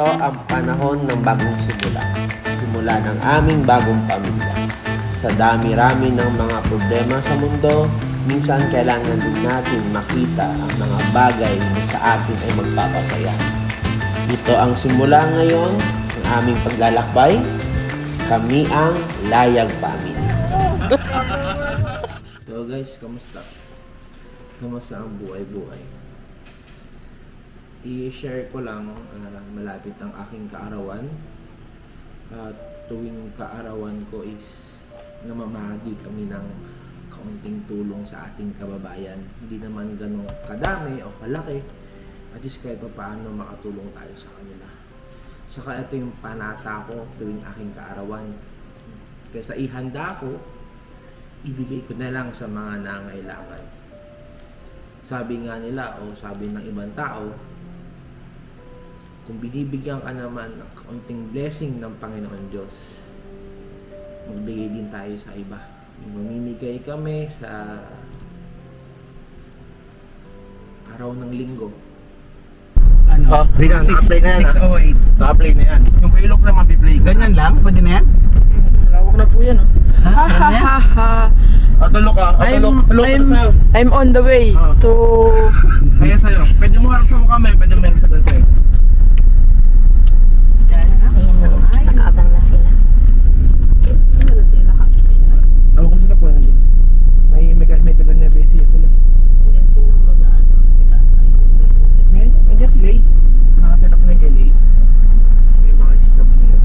Ito ang panahon ng bagong simula. Simula ng aming bagong pamilya. Sa dami-rami ng mga problema sa mundo, minsan kailangan din natin makita ang mga bagay na sa atin ay magpapasaya. Ito ang simula ngayon ng aming paglalakbay. Kami ang Layag Family. So guys, kamusta? Kamusta ang buhay-buhay? I-share ko lang, malapit ang aking kaarawan. At tuwing kaarawan ko is namamahagi kami ng kaunting tulong sa ating kababayan. Hindi naman ganun kadami o kalaki. At least kahit pa paano makatulong tayo sa kanila. Saka ito yung panata ko tuwing aking kaarawan. Kaysa ihanda ko, ibigay ko na lang sa mga nangailangan. Sabi nga nila o sabi ng ibang tao, kung binibigyan ka naman ng kaunting blessing ng Panginoon Diyos, magbigay din tayo sa iba. Mamimigay kami sa araw ng linggo. Ano? Apply na yan. 608. Apply na yan. Yung kailok naman biplay ko. Ganyan lang? Pwede na yan? Lawak na po yan, oh. Ha? Ano yan? Tulog ka. Tulog ka sa'yo. I'm on the way to... Kaya sa'yo. Pwede mo harap sa mukha mo. Pwede mo harap sa ganito. Ayan na, nakaabang na sila. Ako kasi ka po nandiyan. May tagal na besi ito lang. Medyo si Lay. Nakaset up na kay Lay. May mga stop niya.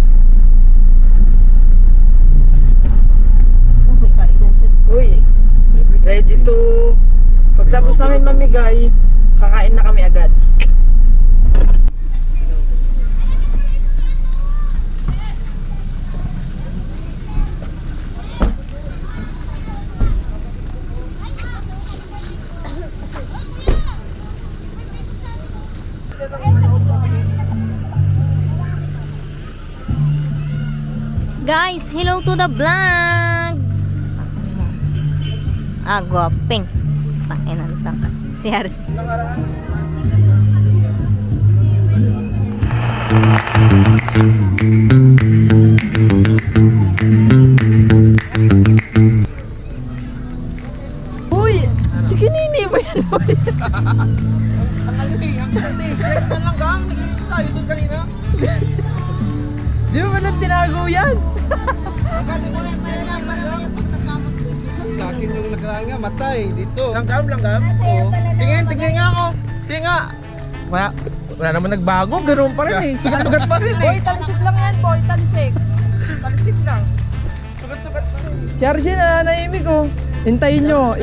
Uy, ready to... Pagtapos namin mamigay, kakain na kami agad. Guys, hello to the vlog! Gwaping. Tanginan ta. Si Harry. Uy! Chikinini ba yan? Ang alpi. Yes na lang gang. Nag-inis tayo doon kanina. Di ba lang tinago yan? Sa akin yung nakaraan nga, matay. Dito. Langgam. Oo. Tingin nga ako. Tingin nga. Wala naman nagbago. Ganoon pa rin eh. Sugat pa rin Boy, eh. talisik lang yan, boy. Talisik. Talisik lang. Sugat pa rin. Si Archie nananahimik ko. Hintayin nyo.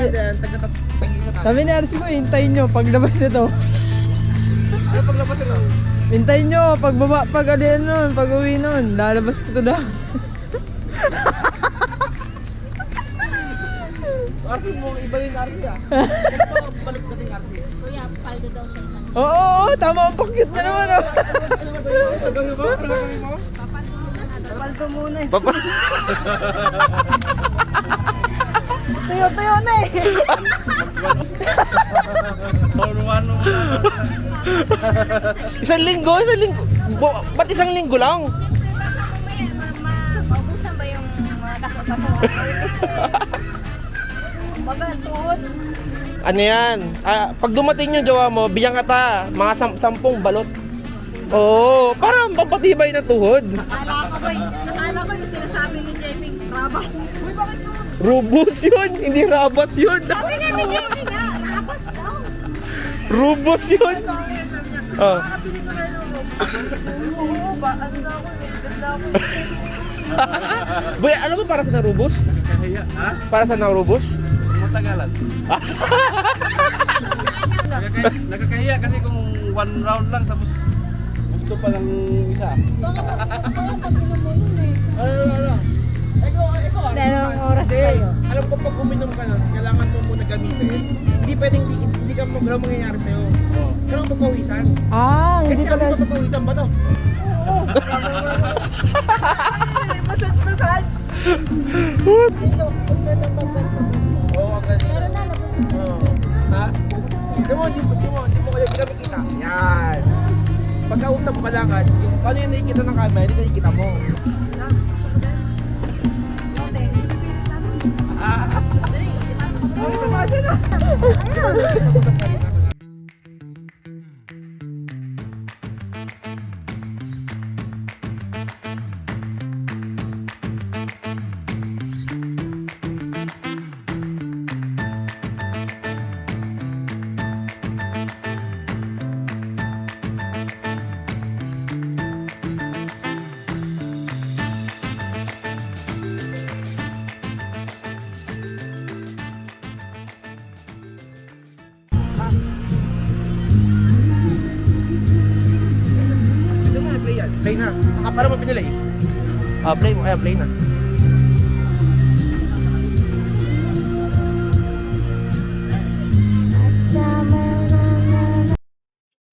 Sabi ni Archie ko, hintayin nyo paglabas nito. Ano paglabas ito? Hintayin nyo, pagbaba, pag alian nun, pag uwi nun. Lalabas ko to na. Arsi mo, iba yung Arsi ah. Balik natin Arsi. Kuya, paldo daw siya. Oo, tama ang pakyut na naman. Oh. Gagawin mo? Ano gagawin mo? Paldo muna. Papa. Tuyo na eh. Isang linggo. Ba't isang linggo lang? Maubusan ba yung mga kaso-kaso? Bagal, tuhod. Ano yan? Pag dumating yung jowa mo, bigyan ka ta. Mga 10 balot. Oo, para mapatibay na tuhod. Nakala ko yung sinasabi ni Jeming, rabas. Uy, bakit mo? Rubos yun, hindi rabas yun. Sabi nga ni Jeming nga, rabas daw. Rubos yun. Oh. Nakapili ko na yung oo, ba? Ano na ako, nilagad na ako. Boy, alam mo para sa narubos? Ha? Para sa narubos? Matagalan. Nakakahiya kasi kung 1 round lang tapos gusto pa lang isa. Ano? Dalawang oras Kasi, kayo. alam ko pag uminom ka nun, kailangan mo muna gamitin. Hindi pwedeng, hindi ka wala mangyayari sa'yo. Kailangan papawisan. Hindi Kasi pala. alam mo papawisan ba to? Massage. Oo, ganun. Ha? Hindi mo kayo ginamit kita. Yan. Pagka stop pa lang at yung ano yung nakikita ng camera, hindi nakikita mo. Ito na, play yan. Play na. Para mo pinilay. Play mo. Play na.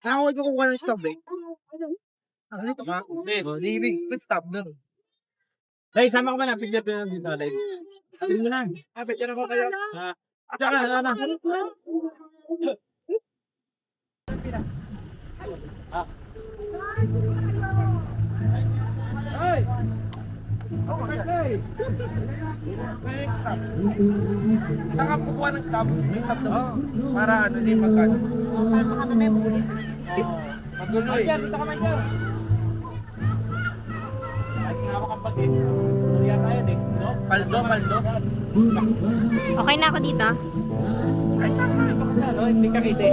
Ako ikaw kukuha ng stop eh. Dito ka? Hindi, ibig. Stop na. Hey, sama ko ba na? Picture ko dito, live. Sabihin mo na. Picture ako kayo. Picture na, na. Hey! Oh, okay. Stop. Saka kukuha ng stop. May stop na. Para ano, hindi magkano. Magulo eh. Dito ka man dyan. Ay, sinama kang pag-in. Tuloy tayo, eh. No? Paldo. Okay na ako dito. Ay, tsaka. Ito kasi ano, hindi ka kita.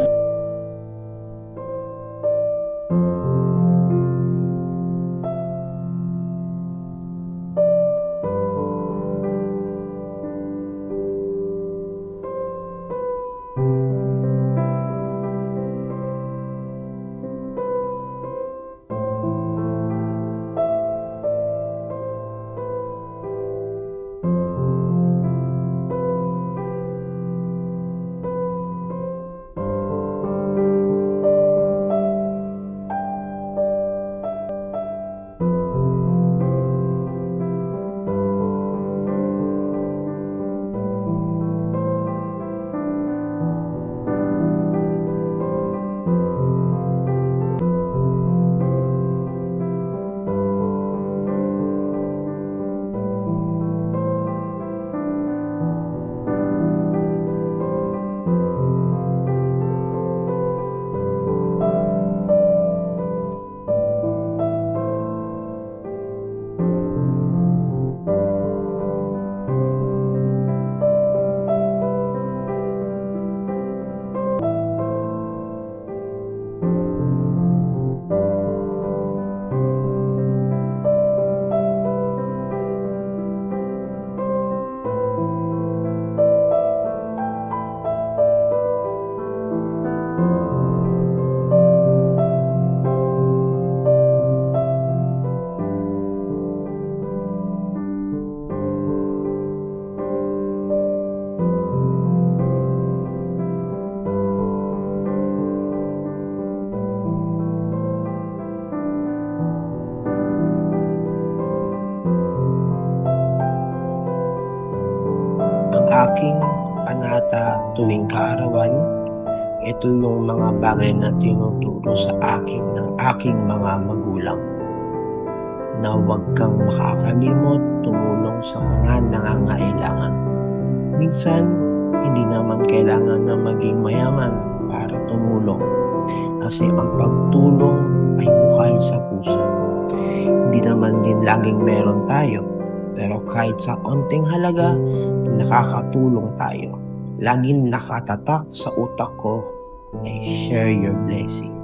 aking panata tuwing kaarawan. Ito yung mga bagay na tinuturo sa akin ng aking mga magulang. Na huwag kang makakalimot tumulong sa mga nangangailangan. Minsan, hindi naman kailangan na maging mayaman para tumulong. Kasi ang pagtulong ay bukal sa puso. Hindi naman din laging meron tayo. Pero kahit sa onting halaga, nakakatulong tayo. Laging nakatatak sa utak ko ay share your blessing.